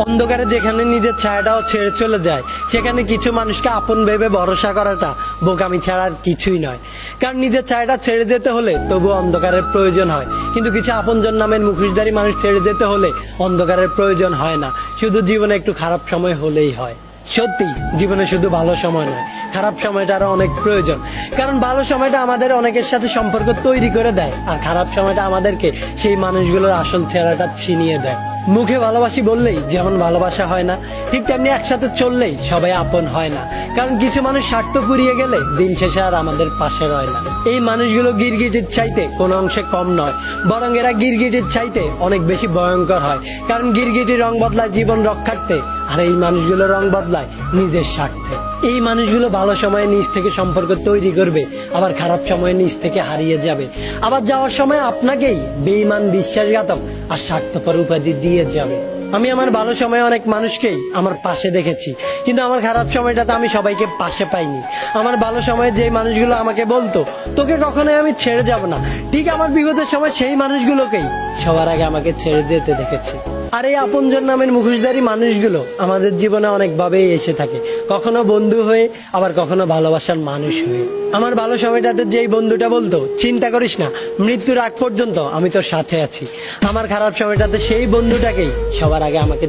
অন্ধকারে যেখানে নিজের ছায়াটাও ছেড়ে চলে যায়, সেখানে কিছু মানুষকে আপন ভেবে ভরসা করাটা বোকামি ছাড়া আর কিছুই নয়। কারণ নিজের ছায়াটা ছেড়ে যেতে হলে তবু অন্ধকারের প্রয়োজন হয়, কিন্তু কিছু আপনজন নামের মুখোশধারী মানুষ ছেড়ে যেতে হলে অন্ধকারের প্রয়োজন হয় না, শুধু জীবনে একটু খারাপ সময় হলেই হয়। সত্যি জীবনে শুধু ভালো সময় নয়, খারাপ সময়টারও অনেক প্রয়োজন। কারণ ভালো সময়টা আমাদের অনেকের সাথে সম্পর্ক তৈরি করে দেয়, আর খারাপ সময়টা আমাদেরকে সেই মানুষগুলোর আসল চেহারাটা ছিনিয়ে দেয়। মুখে ভালোবাসি বললেই যেমন ভালোবাসা হয় না, ঠিক তেমনি একসাথে চললেই সবাই আপন হয় না। কারণ কিছু মানুষ স্বার্থ ফুরিয়ে গেলে দিন শেষে আর আমাদের পাশে রয় না। এই মানুষগুলো গিরগিটির চাইতে কোনো অংশে কম নয়, বরং এরা গিরগিটির চাইতে অনেক বেশি ভয়ঙ্কর হয়। কারণ গিরগিটির রং বদলায় জীবন রক্ষার্থে, আর এই মানুষগুলো রং বদলায় নিজের স্বার্থে। এই মানুষগুলো ভালো সময়ে নিজ থেকে সম্পর্ক তৈরি করবে, আবার খারাপ সময়ে নিজ থেকে হারিয়ে যাবে, আবার যাওয়ার সময় আপনাকেই বেঈমান, বিশ্বাসঘাতক আর স্বার্থপর উপাধি দিয়ে যাবে। আমি আমার ভালো সময়ে অনেক মানুষকেই আমার পাশে দেখেছি, কিন্তু আমার খারাপ সময়টাতে আমি সবাইকে পাশে পাইনি। আমার ভালো সময়ে যে মানুষগুলো আমাকে বলতো তোকে কখনোই আমি ছেড়ে যাব না, ঠিক আমার বিপদের সময় সেই মানুষগুলোকেই সবার আগে আমাকে ছেড়ে যেতে দেখেছি। আর এই আপনজন নামের মুখোশধারী মানুষগুলো আমাদের জীবনে অনেকভাবেই এসে থাকে, কখনো বন্ধু হয়ে, আবার কখনো ভালোবাসার মানুষ হয়ে। আমার ভালো সময়টাতে যেই বন্ধুটা বলতো চিন্তা করিস না, মৃত্যুর আগ পর্যন্ত আমি তোর সাথে আছি, আমার খারাপ সময়টাতে সেই বন্ধুটাকেই সবার আগে আমাকে